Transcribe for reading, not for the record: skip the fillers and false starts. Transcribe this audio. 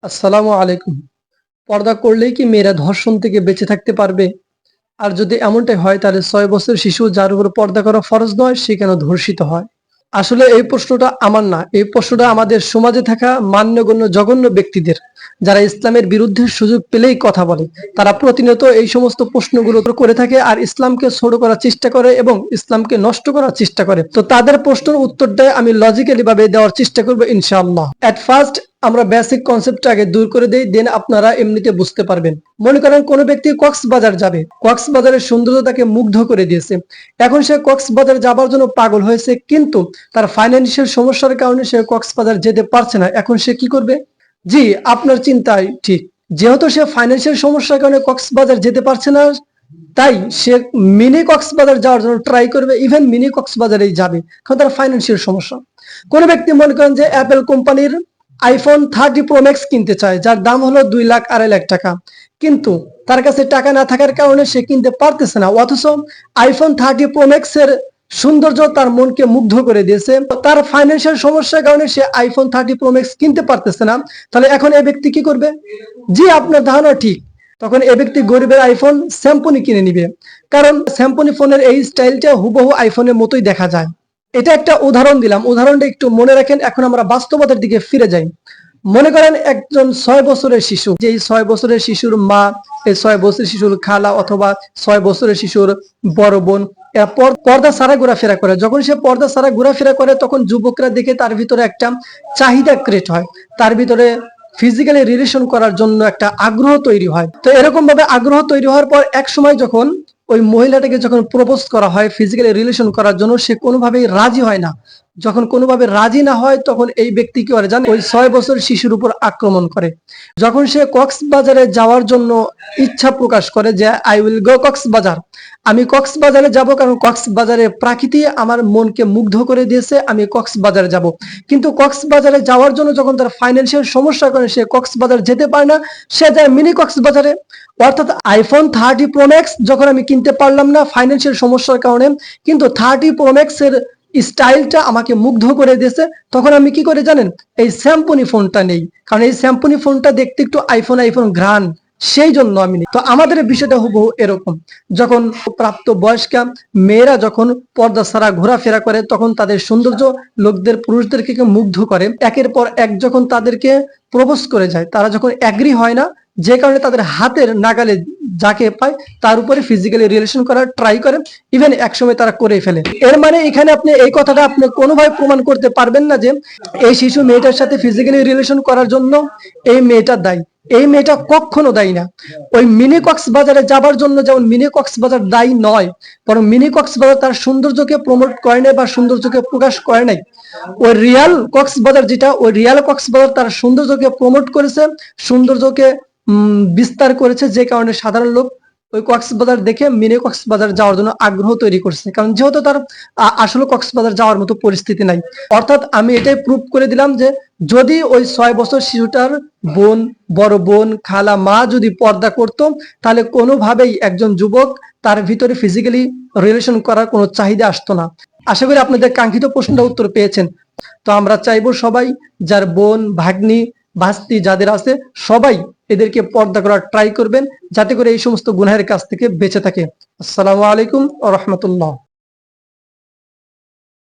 আসসালামু আলাইকুম। পর্দা করলেই কি মেয়েরা ধর্ষণ থেকে বেঁচে থাকতে পারবে? আর যদি এমনটাই হয় তাহলে ৬ বছরের শিশু যার উপর পর্দা করা ফরজ নয় সে কেন ধর্ষিত হয়? আসলে এই প্রশ্নটা আমার না, এই প্রশ্নটা আমাদের সমাজে থাকা মান্যগণ্য জঘন্য ব্যক্তিদের, যারা ইসলামের বিরুদ্ধে সুযোগ পেলেই কথা বলে। তারা প্রতিনিয়ত এই সমস্ত প্রশ্নগুলো করে থাকে আর ইসলামকে ছোট করার চেষ্টা করে এবং ইসলামকে নষ্ট করার চেষ্টা করে। তো তাদের প্রশ্নের উত্তরটাই আমি লজিক্যালি ভাবে দেওয়ার চেষ্টা করবো ইনশাআল্লাহ। এট ফার্স্ট আমরা বেসিক কনসেপ্টটা আগে দূর করে দেই, দেন আপনারা এমনিতে বুঝতে পারবেন। মনে করেন কোনো ব্যক্তি কক্সবাজার যাবে, কক্সবাজারের সৌন্দর্য তাকে মুগ্ধ করে দিয়েছে, এখন সে কক্সবাজার যাবার জন্য পাগল হয়েছে, কিন্তু তার ফাইন্যান্সিয়াল সমস্যার কারণে সে কক্সবাজার যেতে পারছে না। এখন সে কি করবে? জি, আপনার চিন্তাই ঠিক। যেহেতু সে ফাইন্যান্সিয়াল সমস্যার কারণে কক্সবাজার যেতে পারছে না, তাই সে মিনি কক্সবাজার যাওয়ার জন্য ট্রাই করবে, ইভেন মিনি কক্সবাজারেই যাবে, কারণ তার ফাইন্যান্সিয়াল সমস্যা। কোন ব্যক্তি মনে করেন যে অ্যাপেল কোম্পানির আইফোন 30 প্রো ম্যাক্স কিনতে চায়, যার দাম হলো 2 লাখ 2.5 লাখ টাকা, কিন্তু তার কাছে টাকা না থাকার কারণে সে কিনতে পারতেছে না। অথচ আইফোন 30 প্রো ম্যাক্স এর সৌন্দর্য তার মনকে মুগ্ধ করে দিয়েছে, তার ফাইন্যান্সিয়াল সমস্যার কারণে সে আইফোন 30 প্রো ম্যাক্স কিনতে পারতেছে না। তাহলে এখন এই ব্যক্তি কি করবে? জি, আপনার ধারণা ঠিক। তখন এই ব্যক্তি গরিবের আইফোন স্যামসুং কিনে নিবে, কারণ স্যামসুং ফোনের এই স্টাইলটা হুবহু আইফোনের মতোই দেখা যায়। এটা একটা উদাহরণ দিলাম, উদাহরণটা একটু মনে রাখেন। এখন আমরা বাস্তবতার দিকে ফিরে যাই। মনে করেন একজন 6 বছরের শিশু, যে 6 বছরের শিশুর মা, এই 6 বছরের শিশুর খালা অথবা 6 বছরের শিশুর বড় বোন, এরা পর্দা ছাড়া ঘোরাফেরা করে। যখন সে পর্দা ছাড়া ঘোরাফেরা করে তখন যুবকরা দেখে তার ভিতরে একটা চাহিদা ক্রিয়েট হয়, তার ভিতরে ফিজিক্যালি রিলেশন করার জন্য একটা আগ্রহ তৈরি হয়। তো এরকম ভাবে আগ্রহ তৈরি হওয়ার পর এক সময় যখন ওই মহিলাটাকে যখন প্রপোজ করা হয় ফিজিক্যালি রিলেশন করার জন্য, সে কোনোভাবেই রাজি হয় না। যখন কোনোভাবে রাজি না হয় তখন এই ব্যক্তি কি করে জানেন? ওই 6 বছর শিশুর উপর আক্রমণ করে। যখন সে কক্সবাজারে যাওয়ার জন্য ইচ্ছা প্রকাশ করে যে আই উইল গো কক্সবাজার, আমি কক্সবাজারে যাব, কারণ কক্সবাজারের প্রাকৃতি আমার মনকে মুগ্ধ করে দিয়েছে, আমি কক্সবাজারে যাব। কিন্তু কক্সবাজারে যাওয়ার জন্য যখন তার ফাইন্যান্সিয়াল সমস্যা করে সে কক্সবাজার যেতে পারে না, সে যায় মিনি কক্সবাজারে। অর্থাৎ আইফোন 30 প্রো ম্যাক্স যখন আমি কিনতে পারলাম না ফাইন্যান্সিয়াল সমস্যার কারণে, কিন্তু 30 প্রো ম্যাক্স এর স্টাইলটা আমাকে মুগ্ধ করে দিয়েছে, তখন আমি কি করে জানেন? এই স্যামসুং ফোনটা নেই, কারণ এই স্যামসুং ফোনটা দেখতে একটু আইফোন আইফোন ঘ্রাণ, সেই জন্য আমি নিই। তো আমাদের বিষয়টা হুবহু এরকম। যখন প্রাপ্ত বয়স্কা মেয়েরা যখন পর্দা ছাড়া ঘোরাফেরা করে তখন তাদের সৌন্দর্য লোকদের পুরুষদেরকে মুগ্ধ করে। একের পর এক যখন তাদেরকে প্রপোজ করে যায়, তারা যখন এগ্রি হয় না, যে কারণে তাদের হাতের নাগালে যাকে পায় তার উপরে ফিজিক্যালি রিলেশন করার ট্রাই করে, ইভেন একসময় তারা করে ফেলে। এর মানে এখানে আপনি এই কথাটা আপনি কোনোভাবে প্রমাণ করতে পারবেন না যে এই শিশু মেয়েটার সাথে ফিজিক্যালি রিলেশন করার জন্য এই মেয়েটা দায়ী। এই মেয়েটা কখনো দায়ী না। ওই মিনি কক্সবাজারে যাবার জন্য যেমন মিনি কক্সবাজার দায়ী নয়, বরং মিনি কক্সবাজার তার সৌন্দর্যকে প্রমোট করে নাই বা সৌন্দর্যকে প্রকাশ করে নাই। ওই রিয়াল কক্সবাজার যেটা, ওই রিয়াল কক্সবাজার তার সৌন্দর্যকে প্রমোট করেছে, সৌন্দর্যকে বিস্তার করেছে, যে কারণে সাধারণ লোক ওই কক্সবাজার দেখে মিনি কক্সবাজার যাওয়ার জন্য আগ্রহ তৈরি করছে, কারণ যেহেতু তার আসলে কক্সবাজার যাওয়ার মতো পরিস্থিতি নাই। অর্থাৎ আমি এটাই প্রুভ করে দিলাম যে যদি ওই 6 বছর শিশুটার বোন, বড় বোন, খালা, মা যদি পর্দা করতো, তাহলে কোনোভাবেই একজন যুবক তার ভিতরে ফিজিক্যালি রিলেশন করার কোনো চাহিদা আসতো না। আশা করি আপনাদের কাঙ্ক্ষিত প্রশ্নটা উত্তর পেয়েছেন। তো আমরা চাইবো সবাই যার বোন, ভাগ্নি, ভাস্তি যাদের আছে সবাই এদেরকে পর্দা করার ট্রাই করবেন, যাতে করে এই সমস্ত গুনাহের কাছ থেকে বেঁচে থাকে। আসসালামু আলাইকুম ওয়া রাহমাতুল্লাহ।